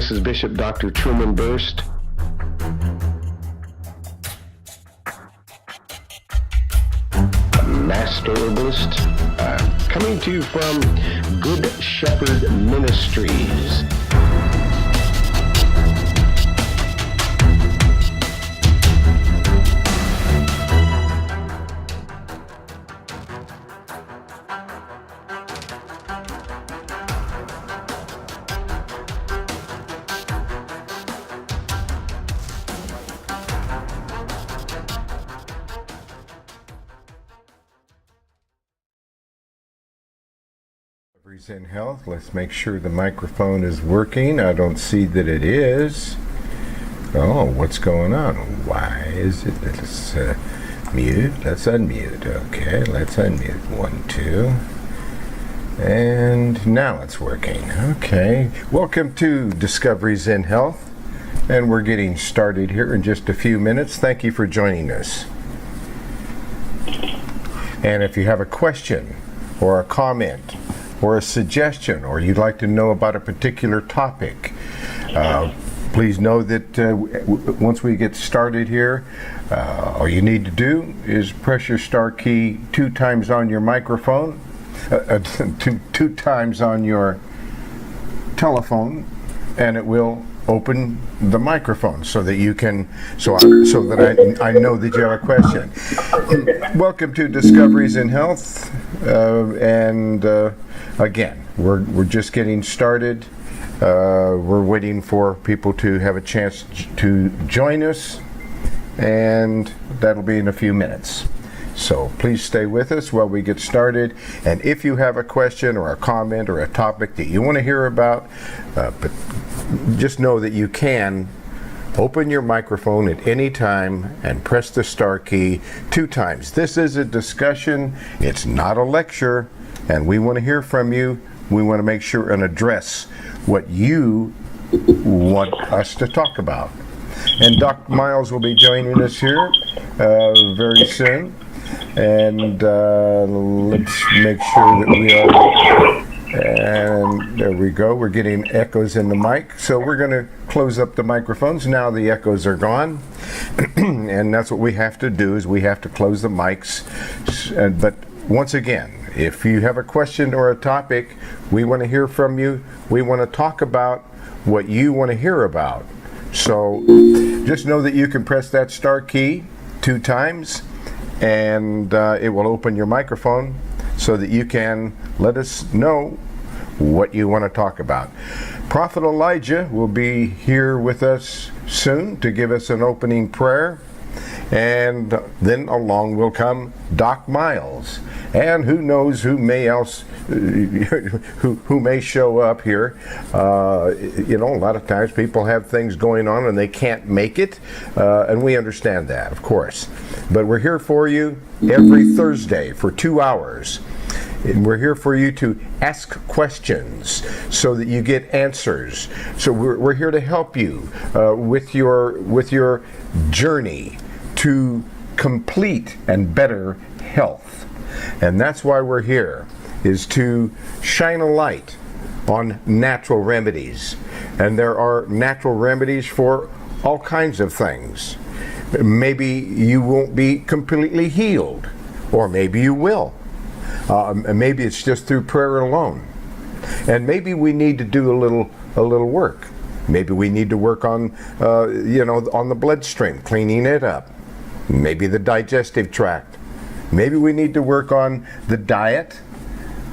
This is Bishop Dr. Truman Berst. Master Herbalist, coming to you from Good Shepherd Ministries. In health. Let's make sure the microphone is working. I don't see that it is. Oh, what's going on? Why is it? Let's mute. Let's unmute. Okay, let's unmute. 1, 2. And now it's working. Okay. Welcome to Discoveries in Health. And we're getting started here in just a few minutes. Thank you for joining us. And if you have a question or a comment or a suggestion, or you'd like to know about a particular topic, please know that once we get started here, all you need to do is press your star key 2 times on your microphone, two times on your telephone, and it will open the microphone so that you can, so that I know that you have a question. Welcome to Discoveries in Health, and again, we're just getting started. We're waiting for people to have a chance to join us, and that'll be in a few minutes. So please stay with us while we get started. And if you have a question or a comment or a topic that you want to hear about, but just know that you can open your microphone at any time and press the star key 2 times. This is a discussion. It's not a lecture, and we want to hear from you. We want to make sure and address what you want us to talk about. And Dr. Miles will be joining us here very soon. And let's make sure that we are, and there we go, we're getting echoes in the mic, so we're going to close up the microphones. Now the echoes are gone, and that's what we have to do, is we have to close the mics. But once again, if you have a question or a topic, we want to hear from you. We want to talk about what you want to hear about. So just know that you can press that star key 2 times, and it will open your microphone so that you can let us know what you want to talk about. Prophet Elijah will be here with us soon to give us an opening prayer, and then along will come Doc Miles, and who knows who may show up here. You know, a lot of times people have things going on and they can't make it, and we understand that, of course. But we're here for you every Thursday for 2 hours. And we're here for you to ask questions so that you get answers. So we're here to help you with your journey to complete and better health. And that's why we're here, is to shine a light on natural remedies. And there are natural remedies for all kinds of things. Maybe you won't be completely healed, or maybe you will. Maybe it's just through prayer alone. And maybe we need to do a little work. Maybe we need to work on on the bloodstream, cleaning it up. Maybe the digestive tract. Maybe we need to work on the diet.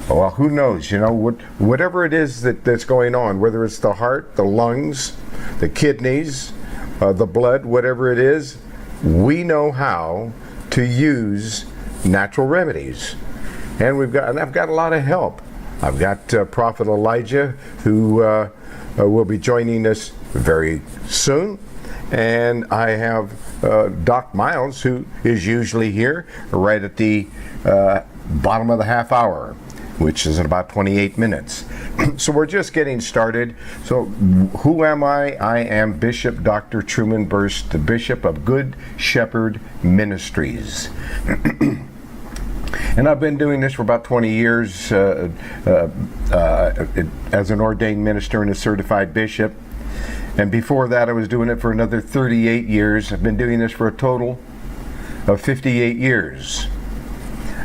Well, who knows? Whatever it is that's going on, whether it's the heart, the lungs, the kidneys, the blood, whatever it is, we know how to use natural remedies. And I've got a lot of help. I've got Prophet Elijah, who will be joining us very soon. And I have Doc Miles, who is usually here right at the bottom of the half hour, which is in about 28 minutes. So we're just getting started. So who am I? I am Bishop Dr. Truman Berst, the Bishop of Good Shepherd Ministries. And I've been doing this for about 20 years as an ordained minister and a certified bishop. And before that, I was doing it for another 38 years. I've been doing this for a total of 58 years.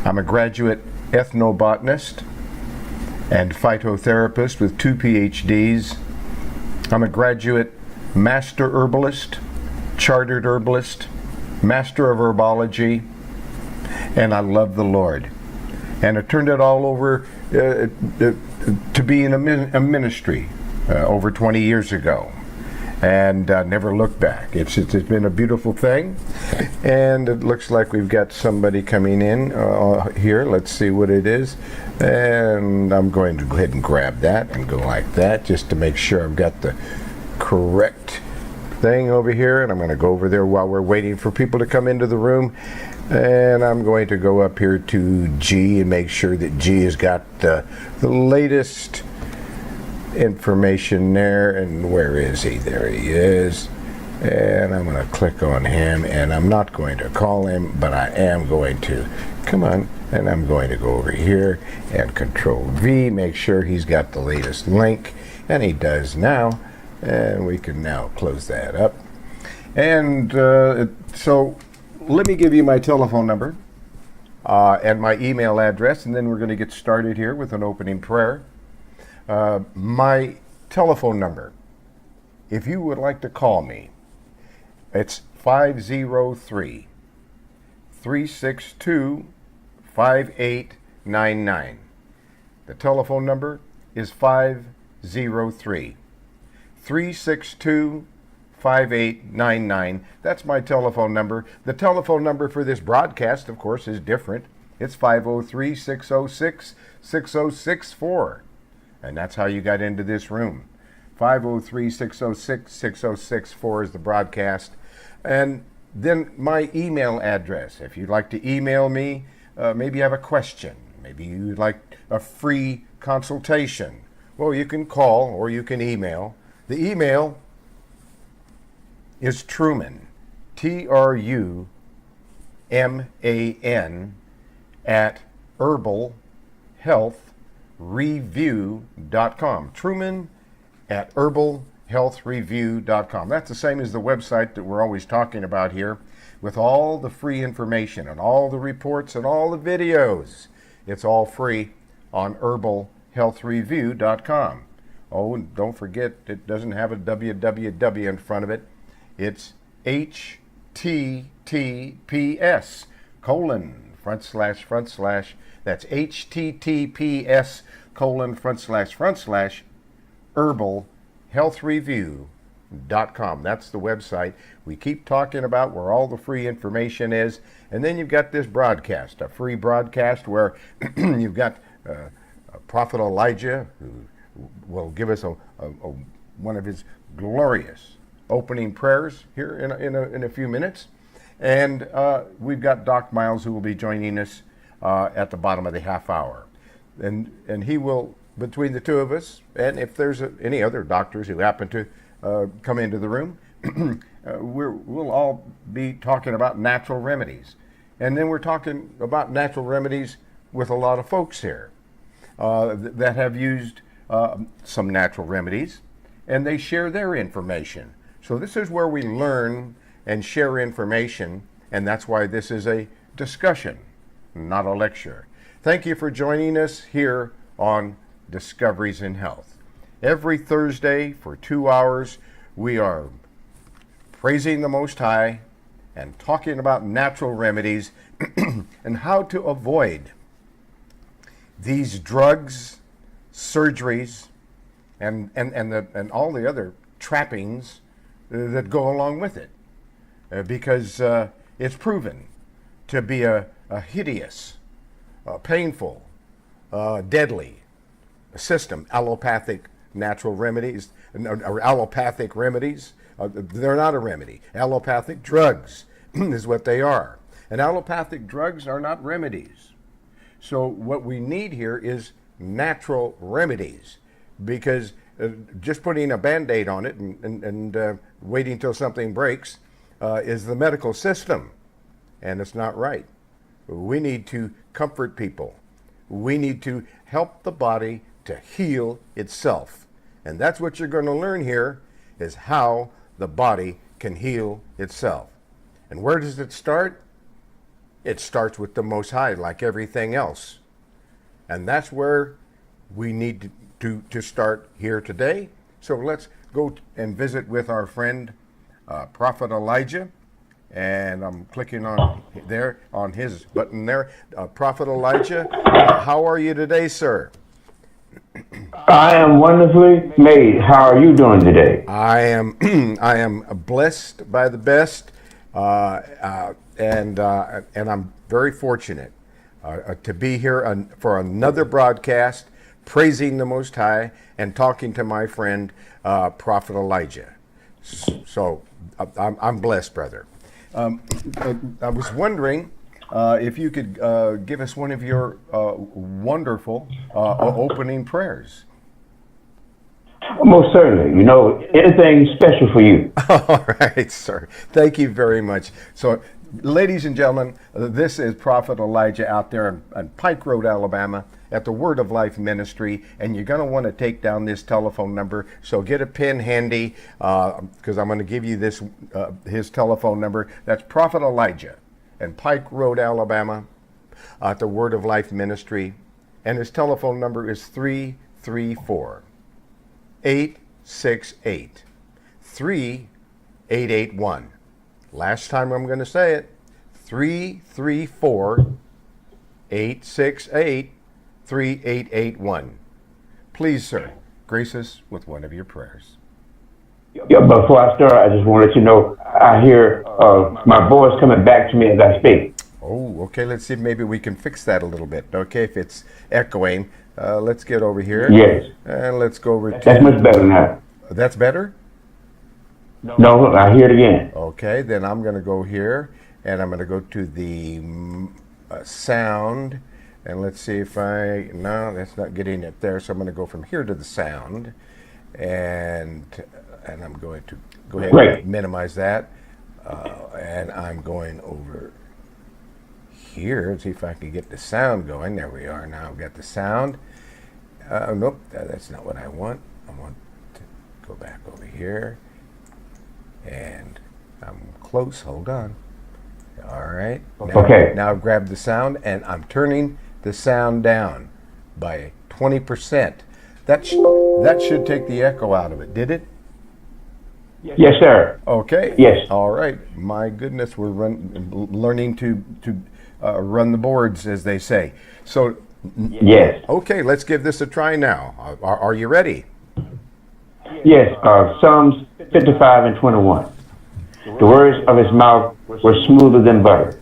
I'm a graduate ethnobotanist and phytotherapist with 2 PhDs. I'm a graduate master herbalist, chartered herbalist, master of herbology, and I love the Lord. And I turned it all over to be in a ministry over 20 years ago, and never looked back. It's been a beautiful thing, and it looks like we've got somebody coming in here. Let's see what it is, and I'm going to go ahead and grab that and go like that just to make sure I've got the correct thing over here, and I'm going to go over there while we're waiting for people to come into the room. And I'm going to go up here to G and make sure that G has got the latest information there. And where is he? There he is. And I'm going to click on him, and I'm not going to call him, but I am going to. Come on. And I'm going to go over here and Control V, make sure he's got the latest link. And he does now. And we can now close that up. And so let me give you my telephone number and my email address, and then we're going to get started here with an opening prayer. My telephone number, if you would like to call me, it's 503-362-5899. The telephone number is 503-362-5899. That's my telephone number. The telephone number for this broadcast, of course, is different. It's 503-606-6064. And that's how you got into this room. 503-606-6064 is the broadcast. And then my email address. If you'd like to email me, maybe you have a question. Maybe you'd like a free consultation. Well, you can call or you can email. The email is Truman, Truman, at herbalhealthreview.com. Truman at herbalhealthreview.com. That's the same as the website that we're always talking about here, with all the free information and all the reports and all the videos. It's all free on herbalhealthreview.com. Oh, and don't forget, it doesn't have a www in front of it. It's HTTPS : that's HTTPS : herbalhealthreview.com. That's the website we keep talking about, where all the free information is. And then you've got this broadcast, a free broadcast where you've got Prophet Elijah, who will give us one of his glorious opening prayers here in a few minutes. And we've got Doc Miles, who will be joining us at the bottom of the half hour. And he will, between the two of us, and if there's any other doctors who happen to come into the room, we'll all be talking about natural remedies. And then we're talking about natural remedies with a lot of folks here that have used some natural remedies, and they share their information. So this is where we learn and share information, and that's why this is a discussion, not a lecture. Thank you for joining us here on Discoveries in Health. Every Thursday for 2 hours, we are praising the Most High and talking about natural remedies and how to avoid these drugs, surgeries, and all the other trappings that go along with it, because it's proven to be a hideous, painful, deadly system. Allopathic natural remedies, or allopathic remedies, they're not a remedy. Allopathic drugs is what they are. And allopathic drugs are not remedies. So what we need here is natural remedies, because just putting a Band-Aid on it and waiting until something breaks is the medical system, and it's not right. We need to comfort people. We need to help the body to heal itself. And that's what you're going to learn here is how the body can heal itself. And where does it start? It starts with the Most High, like everything else. And that's where we need to start here today. So let's go and visit with our friend, Prophet Elijah. And I'm clicking on there, on his button there. Prophet Elijah, how are you today, sir? I am wonderfully made. How are you doing today? I am I am blessed by the best, and I'm very fortunate to be here for another broadcast, praising the Most High and talking to my friend Prophet Elijah. So I'm blessed, brother. I was wondering if you could give us one of your wonderful opening prayers. Most certainly. You know, anything special for you? All right, sir. Thank you very much. So, ladies and gentlemen, this is Prophet Elijah out there on Pike Road, Alabama, at the Word of Life Ministry, and you're going to want to take down this telephone number. So get a pen handy, because I'm going to give you this his telephone number. That's Prophet Elijah, and Pike Road, Alabama, at the Word of Life Ministry, and his telephone number is 334-868-3881. Last time I'm going to say it, 334-868-3881. Please, sir, grace us with one of your prayers. Yeah, before I start, I just want to let you know, I hear my voice coming back to me as I speak. Oh, okay, let's see if maybe we can fix that a little bit. Okay, if it's echoing, let's get over here. Yes. And let's go over to... That's much better now. That's better? No, I hear it again. Okay, then I'm going to go here, and I'm going to go to the sound, and let's see if no, that's not getting it there, so I'm going to go from here to the sound, and I'm going to go ahead and minimize that, and I'm going over here and see if I can get the sound going. There we are. Now I've got the sound. Nope, that's not what I want. I want to go back over here. And I'm close. Hold on. All right. Now I've grabbed the sound, and I'm turning the sound down by 20%. That should take the echo out of it. Did it? Yes, sir. Okay. Yes. All right. My goodness, we're learning to run the boards, as they say. So. Yes. Okay. Let's give this a try now. Are you ready? Yes. Psalms 55:21. The words of his mouth were smoother than butter,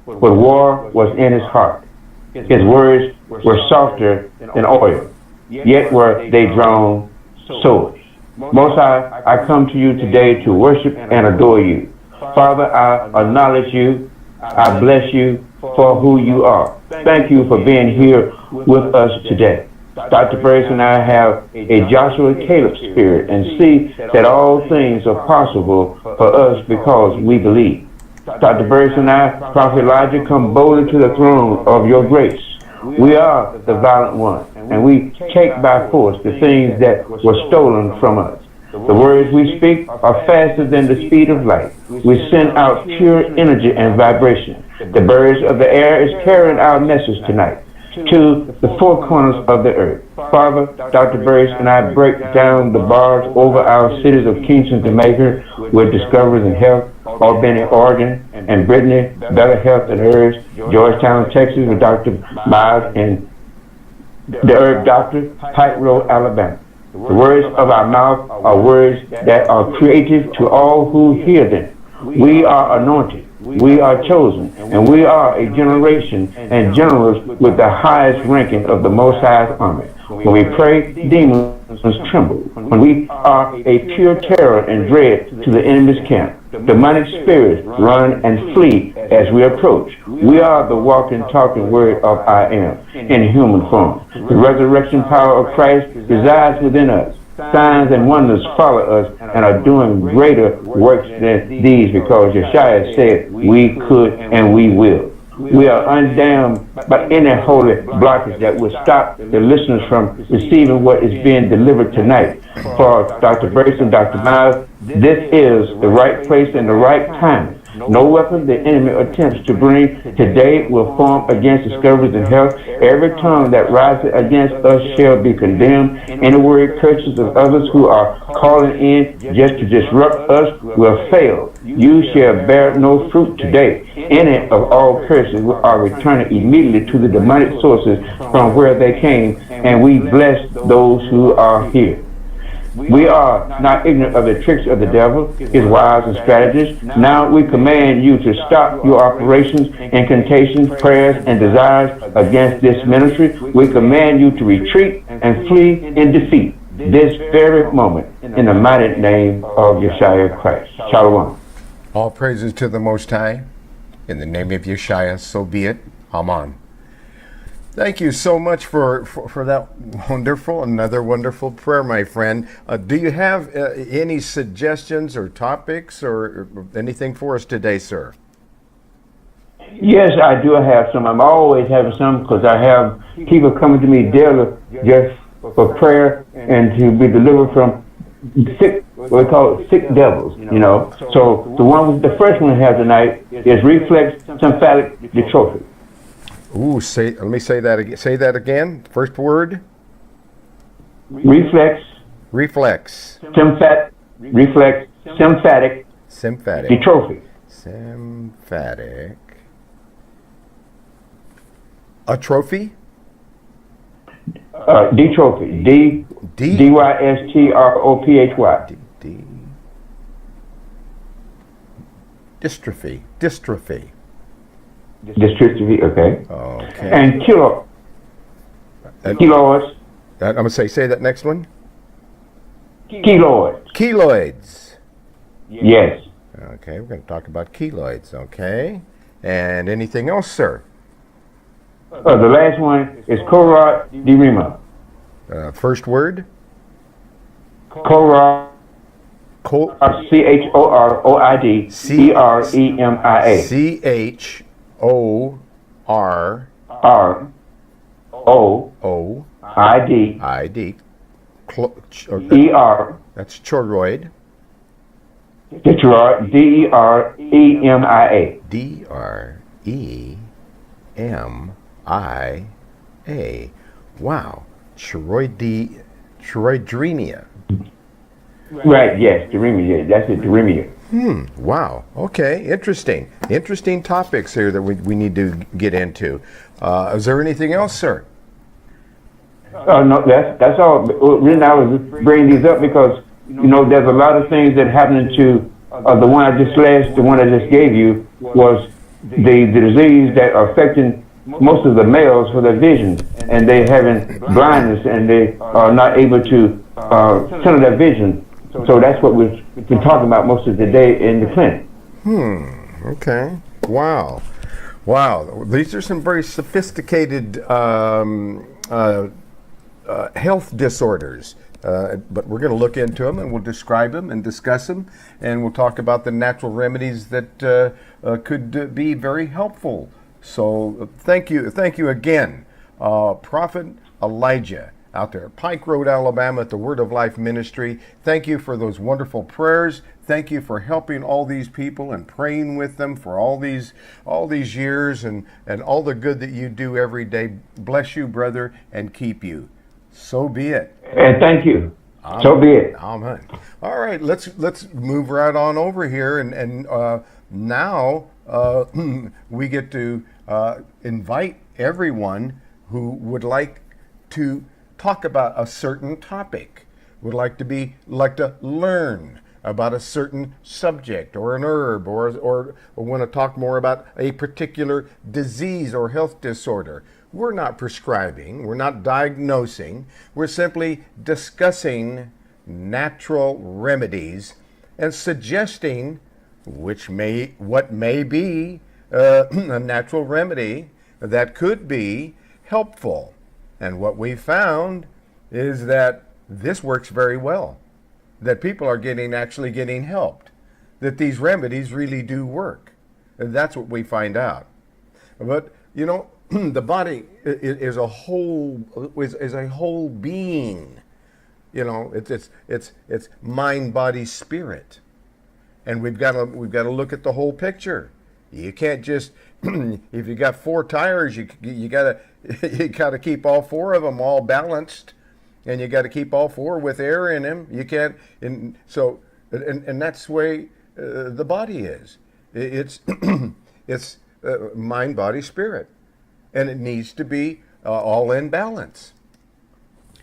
but war was in his heart. His words were softer than oil, yet were they drawn swords. Most High, I come to you today to worship and adore you. Father, I acknowledge you. I bless you for who you are. Thank you for being here with us today. Dr. Berst and I have a Joshua Caleb spirit and see that all things are possible for us because we believe. Dr. Berst and I, Prophet Elijah, come boldly to the throne of your grace. We are the violent one, and we take by force the things that were stolen from us. The words we speak are faster than the speed of light. We send out pure energy and vibration. The birds of the air is carrying our message tonight to the four corners of the earth. Father, Dr. Berst and I break down the bars over our cities of Kingston, Jamaica, with Discoveries in Health, Albany, Oregon, and Brittany, Better Health and Herbs, Georgetown, Texas, with Dr. Miles, and the Herb Doctor, Pike Road, Alabama. The words of our mouth are words that are creative to all who hear them. We are anointed. We are chosen, and we are a generation and generals with the highest ranking of the Most High's army. When we pray, demons tremble. When we are a pure terror and dread to the enemy's camp, demonic spirits run and flee as we approach. We are the walking, talking word of I am in human form. The resurrection power of Christ resides within us. Signs and wonders follow us and are doing greater works than these because Yeshua said we could and we will. we are undammed by any holy blockage that will stop the listeners from receiving what is being delivered tonight. For Dr. Berst and Dr. Miles, this is the right place and the right time. No weapon the enemy attempts to bring today will form against discoveries in health. Every tongue that rises against us shall be condemned. Any word curses of others who are calling in just to disrupt us will fail. You shall bear no fruit today. Any of all curses are returning immediately to the demonic sources from where they came, and we bless those who are here. We are not ignorant of the tricks of the devil, his wiles and strategies. Now we command you to stop your operations, incantations, prayers, and desires against this ministry. We command you to retreat and flee in defeat this very moment in the mighty name of Yeshua Christ. Shalom. All praises to the Most High. In the name of Yeshua, so be it. Amen. Thank you so much for that another wonderful prayer, my friend. Do you have any suggestions or topics or anything for us today, sir? Yes, I do have some. I'm always having some because I have people coming to me daily just for prayer and to be delivered from sick, what we call it, sick devils, you know. So the first one I have tonight is Reflex, Symphatic, Dystrophy. Ooh, let me say that again. Say that again. First word. Reflex. Symphatic. Dystrophy. Symphatic. Atrophy. Dystrophy. Dystrophy. Dystrophy. Dystrophy, okay. Okay. And Keloids. I'm going to say that next one. Keloids. Yes. Okay, we're going to talk about keloids, okay. And anything else, sir? The last one is Choroidderm. First word? Choroid. Choroidderm. Choroid. That's choroid. Detroit. Deremia. Deremia. Wow. Choroiddermia. Right, yes, deremia. That's it, deremia. Wow. Okay. Interesting topics here that we need to get into. Is there anything else, sir? No, that's all. The reason I was bringing these up because, you know, there's a lot of things that happened to the one I just gave you was the disease that are affecting most of the males for their vision, and they having blindness, and they are not able to center their vision. So that's what we've been talking about most of the day in the clinic. Okay. Wow. These are some very sophisticated health disorders. But we're going to look into them, and we'll describe them and discuss them, and we'll talk about the natural remedies that could be very helpful. So thank you again, Prophet Elijah, out there at Pike Road, Alabama, at the Word of Life Ministry. Thank you for those wonderful prayers. Thank you for helping all these people and praying with them for all these years and all the good that you do every day. Bless you, brother, and keep you. So be it. And thank you. So be it. Amen. All right, let's move right on over here, and now we get to invite everyone who would like to talk about a certain topic, would like to learn about a certain subject or an herb, or want to talk more about a particular disease or health disorder. We're not prescribing, we're not diagnosing, we're simply discussing natural remedies and suggesting what may be a natural remedy that could be helpful. And what we found is that this works very well, that people are actually getting helped, that these remedies really do work. And that's what we find out. But you know, the body is a whole is a whole being. You know, it's mind, body, spirit, and we've got to look at the whole picture. You can't just if you got four tires, you gotta you gotta keep all four of them all balanced, and you got to keep all four with air in them. You can't, and so and that's the way the body is. It's it's mind, body, spirit, and it needs to be all in balance.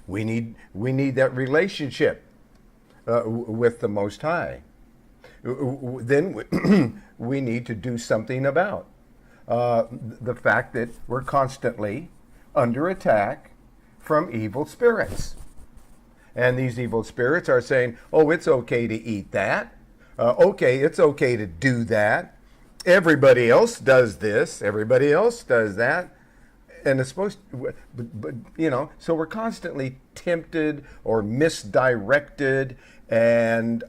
We need that relationship with the Most High. Then we need to do something about the fact that we're constantly under attack from evil spirits. And these evil spirits are saying, oh, it's okay to eat that. Okay, it's okay to do that. Everybody else does this. Everybody else does that. And it's supposed to, but you know, so we're constantly tempted or misdirected, and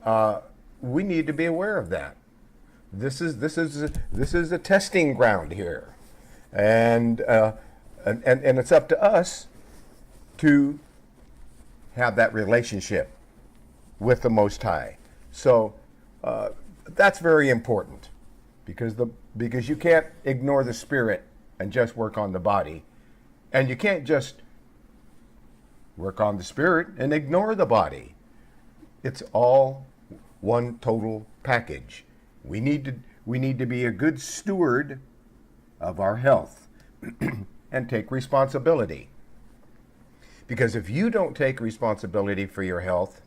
we need to be aware of that. This is a testing ground here, and it's up to us to have that relationship with the Most High. So that's very important, because you can't ignore the spirit and just work on the body, and you can't just work on the spirit and ignore the body. It's all one total package. We need to be a good steward of our health and take responsibility. Because if you don't take responsibility for your health,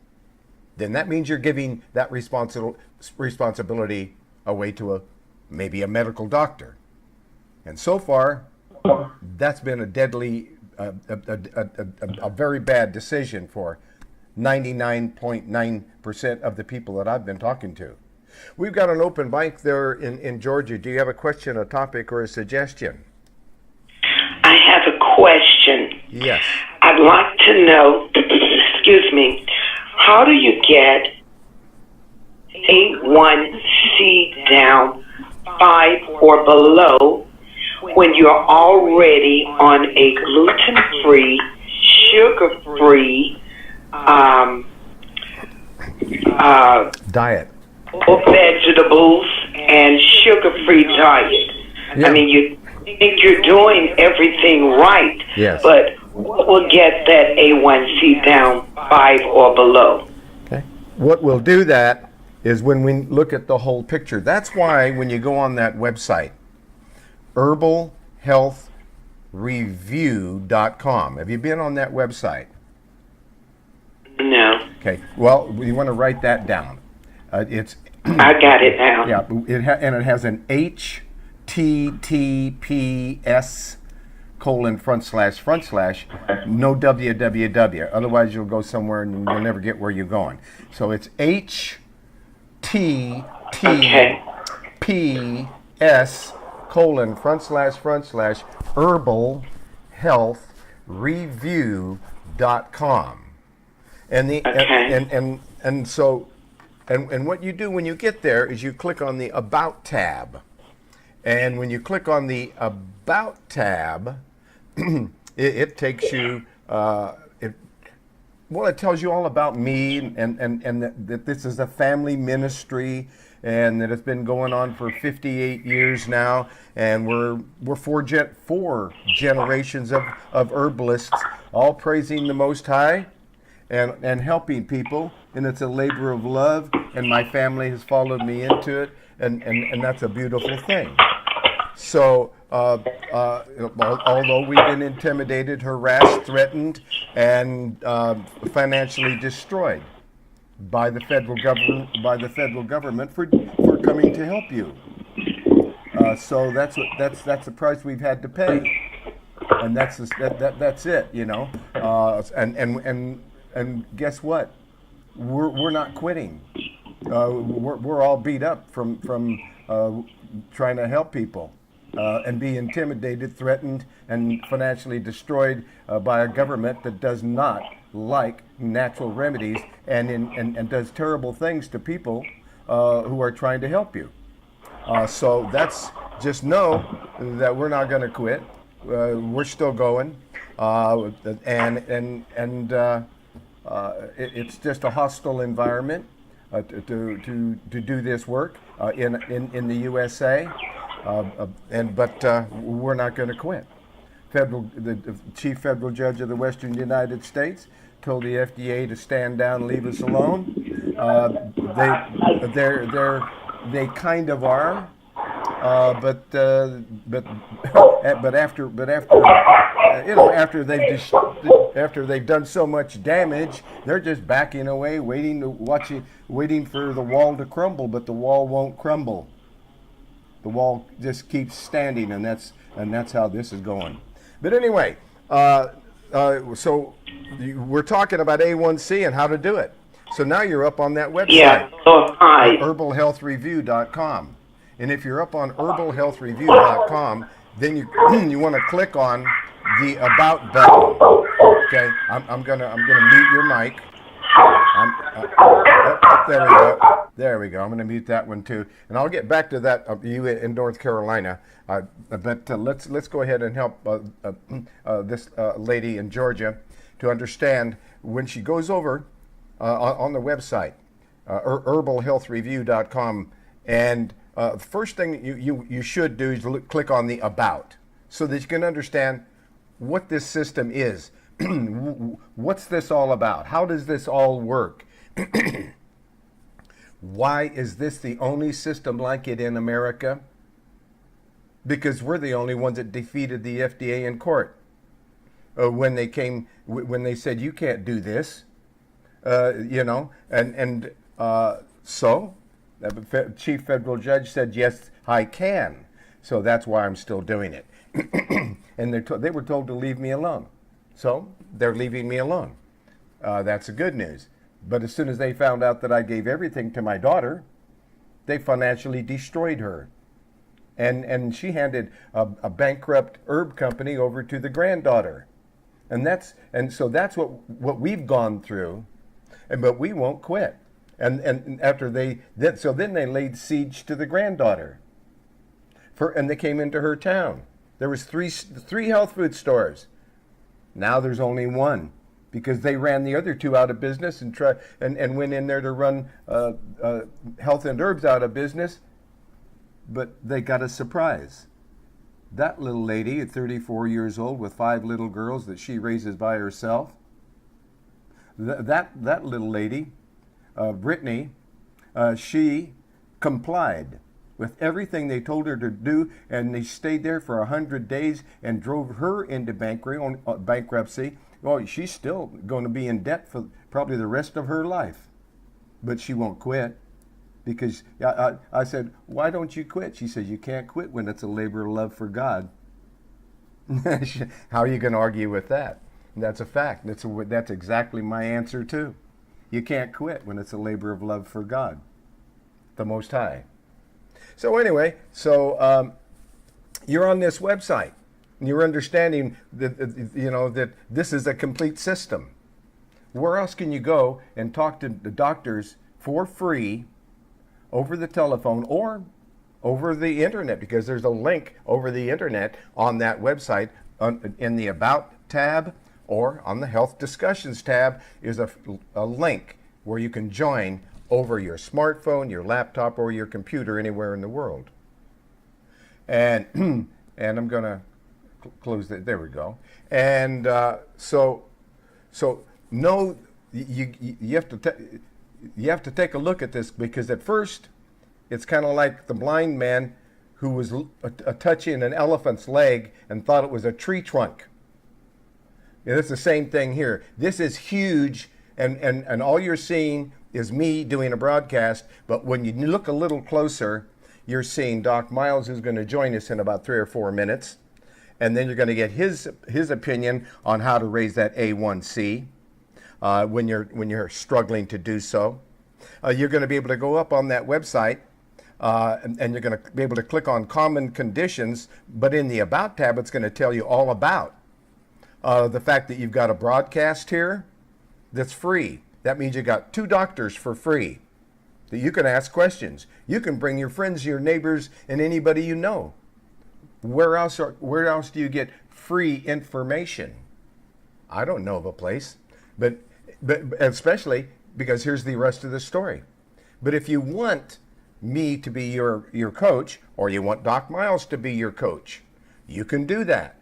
then that means you're giving that responsibility away to maybe a medical doctor. And so far, that's been a deadly, a very bad decision for 99.9% of the people that I've been talking to. We've got an open mic there in Georgia. Do you have a question, a topic, or a suggestion? I have a question. Yes. I'd like to know, excuse me, how do you get A1C down 5 or below when you're already on a gluten-free, sugar-free Diet. vegetables and sugar-free diet? Yeah. I mean, you think you're doing everything right, Yes. but what will get that A1C down 5 or below? Okay. What will do that is when we look at the whole picture. That's why when you go on that website, herbalhealthreview.com. Have you been on that website? No. Okay. Well, you want to write that down. It's I got it now. yeah, and it has an HTTPS : no www. Otherwise, you'll go somewhere and you'll never get where you're going. So it's HTTPS : herbalhealthreview.com. And the and so and what you do when you get there is you click on the About tab. And when you click on the About tab, it takes you it tells you all about me and that this is a family ministry, and that it's been going on for 58 years now, and we're four generations of herbalists, all praising the Most High and helping people, and it's a labor of love, and my family has followed me into it, and that's a beautiful thing. So although we've been intimidated, harassed, threatened, and financially destroyed by the federal government for coming to help you. So that's the price we've had to pay, and that's it, you know. And guess what? We're not quitting. We're all beat up from trying to help people, and be intimidated, threatened, and financially destroyed by a government that does not like natural remedies and does terrible things to people who are trying to help you. So that's just know that we're not going to quit. We're still going, it's just a hostile environment to do this work in the USA, but we're not going to quit. The chief federal judge of the Western United States told the FDA to stand down and leave us alone. They kind of are, but after they've done so much damage, they're just backing away, waiting for the wall to crumble. But the wall won't crumble. The wall just keeps standing, and that's how this is going. But anyway, so we're talking about A1C and how to do it. So now you're up on that website, Yeah. Oh, hi. herbalhealthreview.com. And if you're up on herbalhealthreview.com, then you want to click on the About button. Okay, I'm gonna mute your mic. There we go. There we go. I'm gonna mute that one too, and I'll get back to that. You in North Carolina, but let's go ahead and help this lady in Georgia to understand when she goes over on the website, herbalhealthreview.com, and the first thing you should do is click on the About, so that you can understand what this system is. What's this all about? How does this all work? Why is this the only system like it in America? Because we're the only ones that defeated the FDA in court when they said you can't do this, so the chief federal judge said yes, I can. So that's why I'm still doing it. And they were told to leave me alone. So they're leaving me alone. That's the good news. But as soon as they found out that I gave everything to my daughter, they financially destroyed her. And she handed a bankrupt herb company over to the granddaughter. And so that's what we've gone through, but we won't quit. And after then they laid siege to the granddaughter. And they came into her town. There was three health food stores. Now there's only one, because they ran the other two out of business and went in there to run health and herbs out of business. But they got a surprise. That little lady at 34 years old with 5 little girls that she raises by herself, that little lady, Brittany, she complied with everything they told her to do, and they stayed there for 100 days and drove her into bankruptcy. Well, she's still going to be in debt for probably the rest of her life, but she won't quit. Because I said, why don't you quit? She said, you can't quit when it's a labor of love for God. How are you going to argue with that? And that's a fact. That's exactly my answer too. You can't quit when it's a labor of love for God, the Most High. So anyway, you're on this website, and you're understanding that this is a complete system. Where else can you go and talk to the doctors for free over the telephone or over the internet? Because there's a link over the internet on that website in the About tab, or on the Health Discussions tab is a link where you can join over your smartphone, your laptop, or your computer anywhere in the world. And I'm going to close that. There we go. And so no, you have to take a look at this, because at first it's kind of like the blind man who was touching an elephant's leg and thought it was a tree trunk. And it's the same thing here. This is huge, and all you're seeing is me doing a broadcast, but when you look a little closer, you're seeing Doc Miles, who's going to join us in about 3 or 4 minutes, and then you're going to get his opinion on how to raise that A1C when you're struggling to do so. You're going to be able to go up on that website, and you're going to be able to click on Common Conditions, but in the About tab, it's going to tell you all about the fact that you've got a broadcast here that's free. That means you got 2 doctors for free that you can ask questions. You can bring your friends, your neighbors, and anybody you know Where else do you get free information? I don't know of a place, but especially because here's the rest of the story. But if you want me to be your coach, or you want Doc Miles to be your coach, you can do that.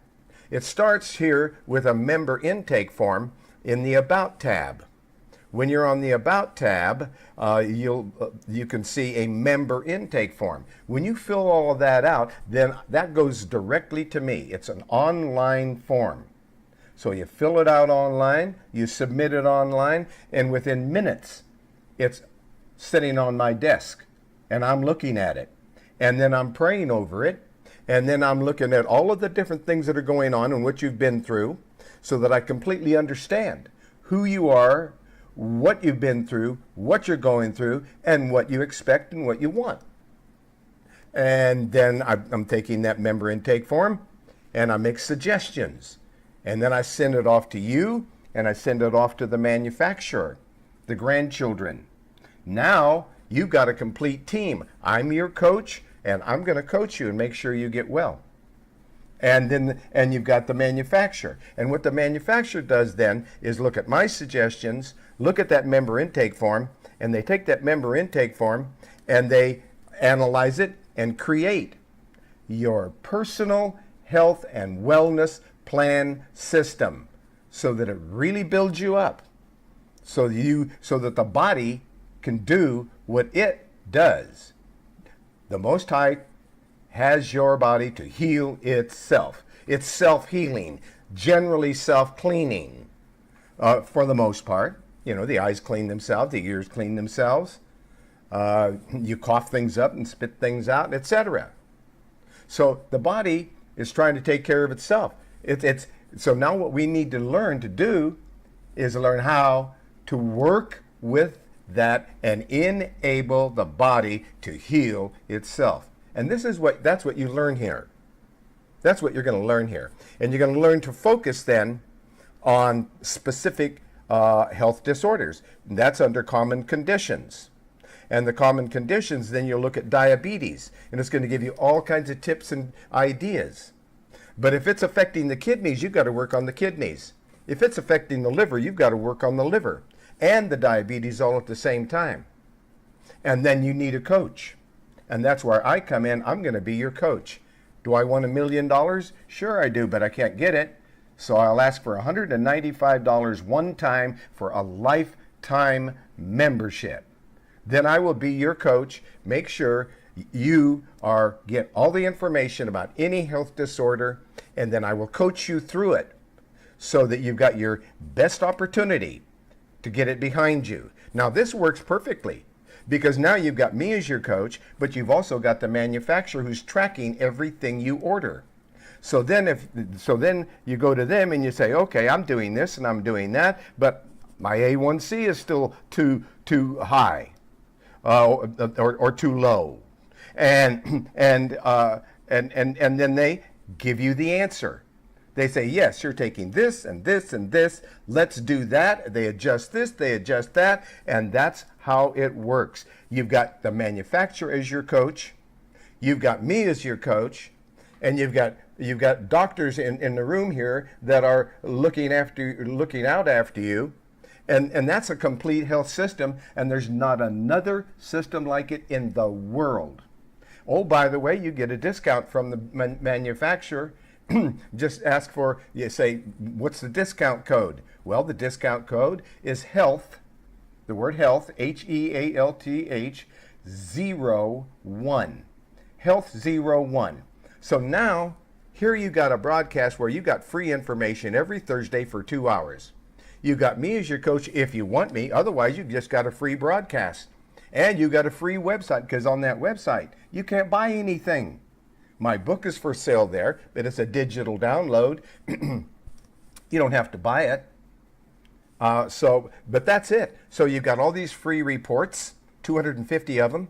It starts here with a member intake form in the About tab. When you're on the About tab, you can see a member intake form. When you fill all of that out, then that goes directly to me. It's an online form. So you fill it out online, you submit it online, and within minutes, it's sitting on my desk, and I'm looking at it. And then I'm praying over it, and then I'm looking at all of the different things that are going on and what you've been through, so that I completely understand who you are, what you've been through, what you're going through, and what you expect and what you want. And then I'm taking that member intake form, and I make suggestions. And then I send it off to you, and I send it off to the manufacturer, the grandchildren. Now, you've got a complete team. I'm your coach, and I'm going to coach you and make sure you get well. And you've got the manufacturer. And what the manufacturer does then is look at my suggestions, look at that member intake form, and they take that member intake form and they analyze it and create your personal health and wellness plan system so that it really builds you up, so that the body can do what it does. The Most High has your body to heal itself. It's self-healing, generally self-cleaning, for the most part. You know, the eyes clean themselves, the ears clean themselves. You cough things up and spit things out, etc. So the body is trying to take care of itself. So now what we need to learn to do is learn how to work with that and enable the body to heal itself. And that's what you learn here. That's what you're going to learn here. And you're going to learn to focus then on specific health disorders. That's under common conditions. And the common conditions, then you'll look at diabetes. And it's going to give you all kinds of tips and ideas. But if it's affecting the kidneys, you've got to work on the kidneys. If it's affecting the liver, you've got to work on the liver and the diabetes all at the same time. And then you need a coach. And that's where I come in. I'm going to be your coach. Do I want $1 million? Sure I do, but I can't get it. So I'll ask for $195 one time for a lifetime membership. Then I will be your coach. Make sure you get all the information about any health disorder, and then I will coach you through it so that you've got your best opportunity to get it behind you. Now this works perfectly, because now you've got me as your coach, but you've also got the manufacturer who's tracking everything you order. So then you go to them and you say, okay, I'm doing this and I'm doing that, but my A1C is still too high or too low, and then they give you the answer. They say, yes, you're taking this and this and this. Let's do that. They adjust this, they adjust that, and that's how it works. You've got the manufacturer as your coach. You've got me as your coach, and you've got doctors in the room here that are looking out after you, and that's a complete health system. And there's not another system like it in the world. Oh, by the way, you get a discount from the manufacturer. Just ask for, you say, what's the discount code? Well, the discount code is HEALTH, the word health, HEALTH, 01. Health 01. So now, here you got a broadcast where you got free information every Thursday for 2 hours. You got me as your coach if you want me. Otherwise, you just got a free broadcast. And you got a free website, because on that website, you can't buy anything. My book is for sale there, but it's a digital download. You don't have to buy it. But that's it. So you've got all these free reports, 250 of them.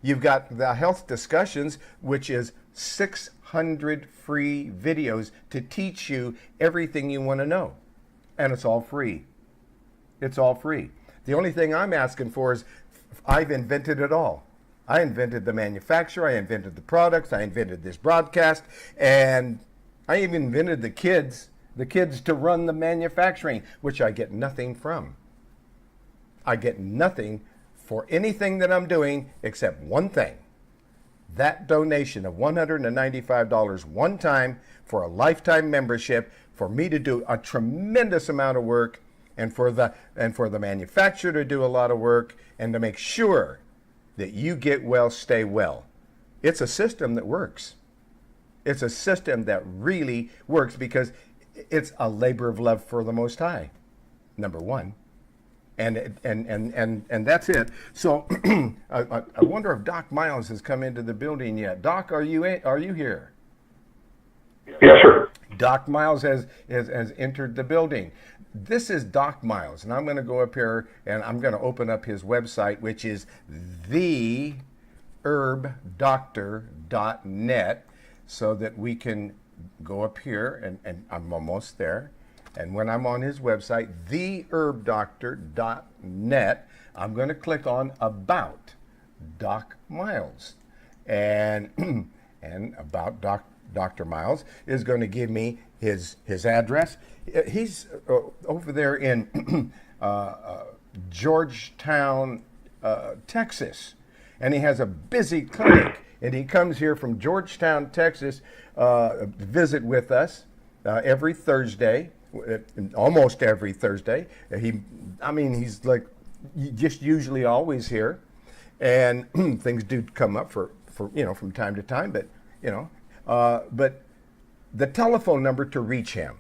You've got the health discussions, which is 600 free videos to teach you everything you want to know. And it's all free. It's all free. The only thing I'm asking for is, I've invented it all. I invented the manufacturer, I invented the products, I invented this broadcast, and I even invented the kids to run the manufacturing, which I get nothing from. I get nothing for anything that I'm doing except one thing. That donation of $195 one time for a lifetime membership for me to do a tremendous amount of work, and for the manufacturer to do a lot of work, and to make sure that you get well, stay well. It's a system that works. It's a system that really works because it's a labor of love for the Most High, number one. And that's it. So I wonder if Doc Miles has come into the building yet. Doc, are you here? Yes, sir. Doc Miles has entered the building. This is Doc Miles, and I'm going to go up here and I'm going to open up his website, which is theherbdoctor.net, so that we can go up here, and I'm almost there. And when I'm on his website, theherbdoctor.net, I'm going to click on About Doc Miles. And About Dr. Miles is going to give me his address. He's over there in Georgetown, Texas. And he has a busy clinic. And he comes here from Georgetown, Texas, to visit with us every Thursday. Almost every Thursday. He's like just usually always here, and things do come up for from time to time, but but the telephone number to reach him,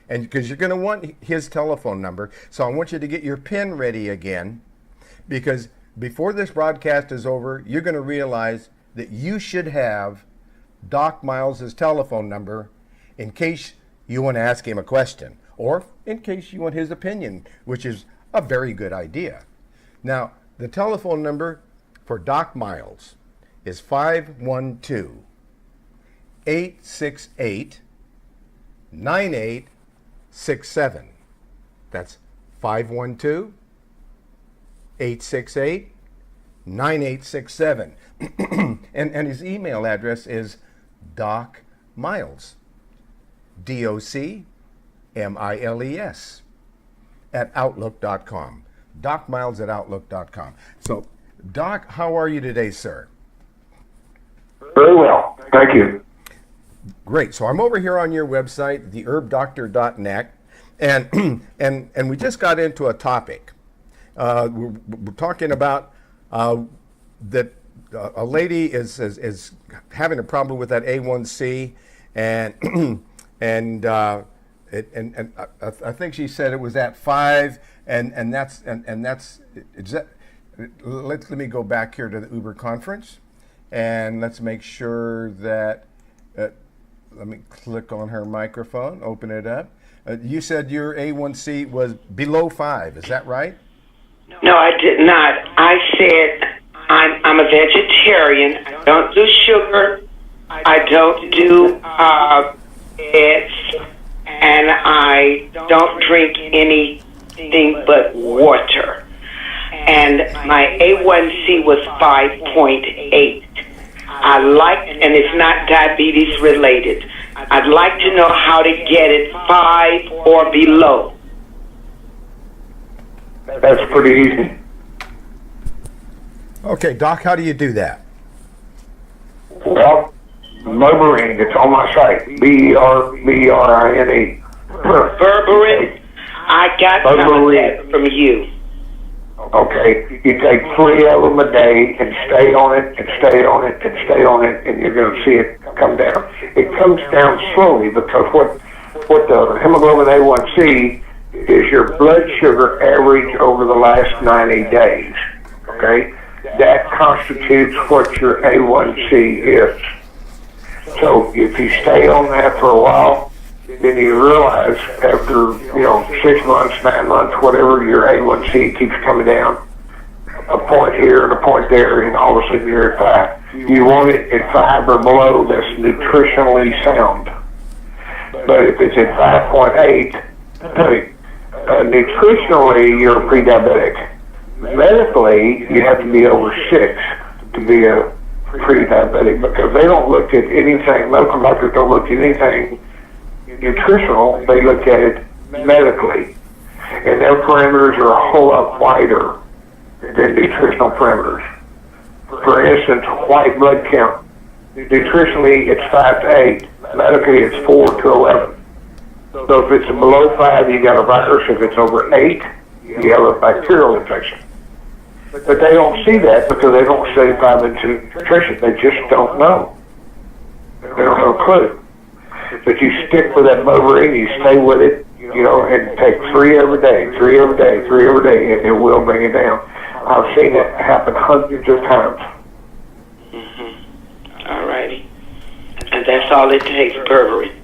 and because you're going to want his telephone number, so I want you to get your pen ready again, because before this broadcast is over, you're going to realize that you should have Doc Miles's telephone number in case you want to ask him a question, or in case you want his opinion, which is a very good idea. Now, the telephone number for Doc Miles is 512-868-9867. That's 512-868-9867. And his email address is Doc Miles, DOCMILES at Outlook.com. Doc Miles at Outlook.com. So, Doc, how are you today, sir? Very well. Thank you. Great. So I'm over here on your website, theherbdoctor.net, and we just got into a topic. We're talking about that a lady is having a problem with that A1C, and I think she said it was at 5, and that's let me go back here to the Uber conference, and let's make sure that let me click on her microphone, open it up. You said your A1C was below 5, is that right? No, I did not. I said I'm a vegetarian. I don't do sugar. I don't do eggs, and I don't drink anything but water. And my A1C was 5.8. I like, and it's not diabetes related. I'd like to know how to get it 5 or below. That's pretty easy. Okay, Doc, how do you do that? Well, Berberine, it's on my site. Berberine. Berberine? I got some of that from you. Okay, you take 3 of them a day and stay on it and stay on it and stay on it, and you're going to see it come down. It comes down slowly because what the hemoglobin A1C is your blood sugar average over the last 90 days. Okay, that constitutes what your A1C is. So if you stay on that for a while, then you realize after 6 months, 9 months, whatever, your A1C keeps coming down, a point here and a point there, and all of a sudden you're at 5. You want it at 5 or below. That's nutritionally sound. But if it's at 5.8, nutritionally you're pre-diabetic. Medically, you have to be over 6 to be a pre-diabetic because they don't look at anything, medical doctors don't look at anything nutritional, they look at it medically. And their parameters are a whole lot wider than nutritional parameters. For instance, white blood count. Nutritionally, it's 5 to 8. Medically, it's 4 to 11. So if it's below 5, you got a virus. If it's over 8, you have a bacterial infection. But they don't see that because they don't study into nutrition. They just don't know. They don't have a clue. But you stick with that Berberine, you stay with it, and take 3 every day, 3 every day, 3 every day, and it will bring it down. I've seen it happen hundreds of times. All righty. And that's all it takes, Berberine.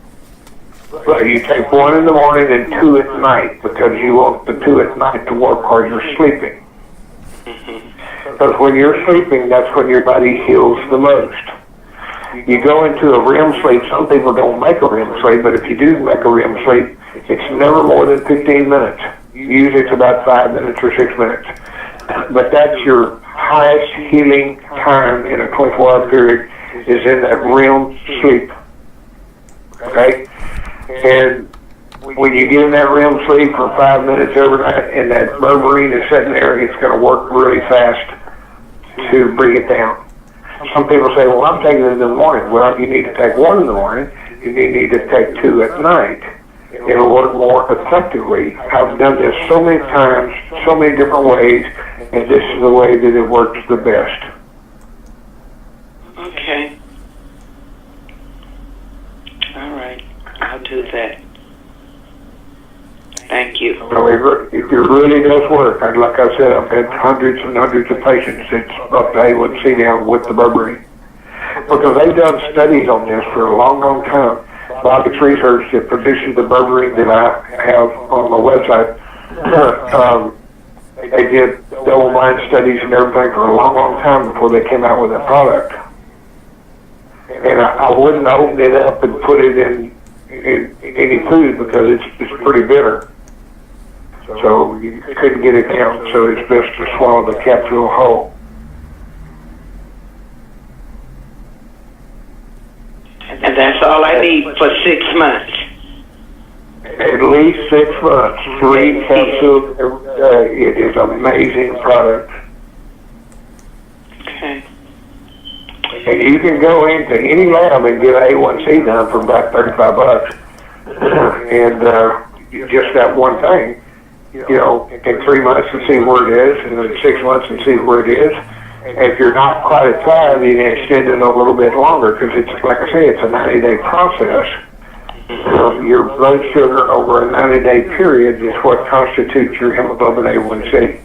Well, you take 1 in the morning and 2 at night because you want the 2 at night to work while you're sleeping. Because when you're sleeping, that's when your body heals the most. You go into a REM sleep, some people don't make a REM sleep, but if you do make a REM sleep, it's never more than 15 minutes. Usually it's about 5 minutes or 6 minutes. But that's your highest healing time in a 24-hour period is in that REM sleep. Okay? And when you get in that REM sleep for 5 minutes every night and that Berberine is sitting there, it's going to work really fast to bring it down. Some people say, well, I'm taking it in the morning. Well, you need to take 1 in the morning. You need to take 2 at night. It'll work more effectively. I've done this so many times, so many different ways, and this is the way that it works the best. Okay. All right. I'll do that. Thank you. So it really does work. Like I said, I've had hundreds and hundreds of patients that's up to A1C now with the Berberine. Because they've done studies on this for a long, long time. Bobbitt's research that produces the Berberine that I have on my website, they did double-blind studies and everything for a long, long time before they came out with that product. And I wouldn't open it up and put it in any food because it's pretty bitter. So you couldn't get it down, so it's best to swallow the capsule whole. And that's all I need for 6 months. At least 6 months, 3 capsules every day. It is an amazing product. Okay. And you can go into any lab and get an A1C done for about $35. And just that one thing, in 3 months and see where it is, and then 6 months and see where it is. And if you're not quite at 5, you can extend it a little bit longer because it's, like I say, it's a 90-day process. Your blood sugar over a 90-day period is what constitutes your hemoglobin A1C.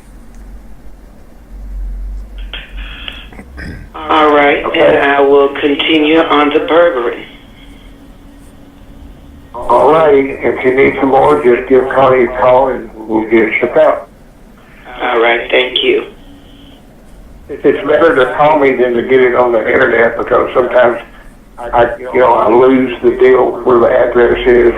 All right, Okay. and I will continue on the Berberine. All righty. If you need some more, just give Connie a call and we'll get it shipped out. All right, thank you. It's better to call me than to get it on the internet because sometimes I lose the deal where the address is.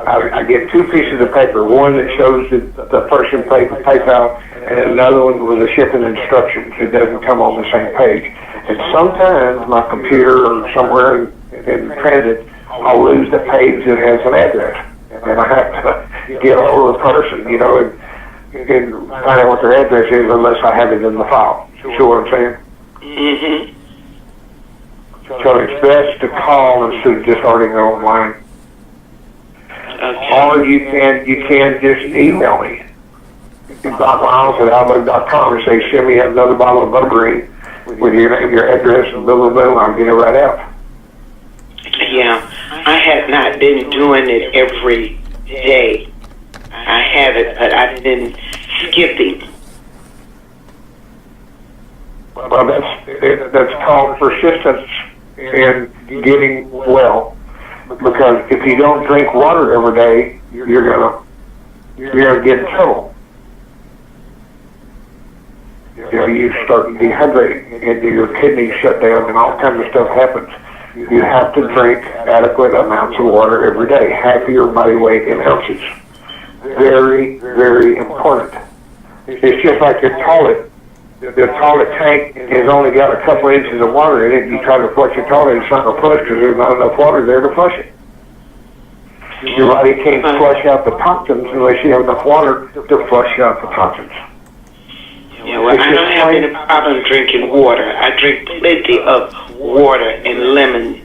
I get 2 pieces of paper, one that shows that the person paid PayPal and another one with the shipping instructions. It doesn't come on the same page. And sometimes my computer or somewhere in transit, I'll lose the page that has an address. And I have to get hold of the person, and find out what their address is unless I have it in the file. Sure what I'm saying? Mm-hmm. So it's best to call instead of just ordering online. Okay. Or you can just email me. Bob Miles at Outlook.com and say, send me another bottle of Berberine with your name, your address, and boom, boom, boom, I'll get it right out. Yeah, I have not been doing it every day. I have it, but I've been skipping. Well, that's called persistence in getting well. Because if you don't drink water every day, you're gonna get in trouble. You start dehydrating, and your kidneys shut down, and all kinds of stuff happens. You have to drink adequate amounts of water every day, half of your body weight in ounces. Very, very important. It's just like your toilet. the toilet tank has only got a couple inches of water in it, you try to flush your toilet, it's not going to flush because there's not enough water there to flush it. Your body can't flush out the toxins unless you have enough water to flush out the toxins. Yeah, well, I don't have any problem drinking water. I drink plenty of water and lemon.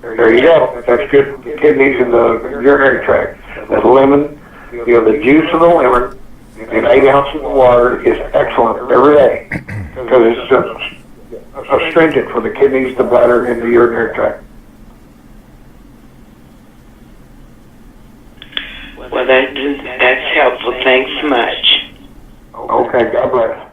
There you go. That's good kidneys in the urinary tract. The lemon, the juice of the lemon in 8 ounces of water is excellent every day because it's astringent for the kidneys, the bladder, and the urinary tract. Well, that's helpful. Thanks much. Okay, God bless.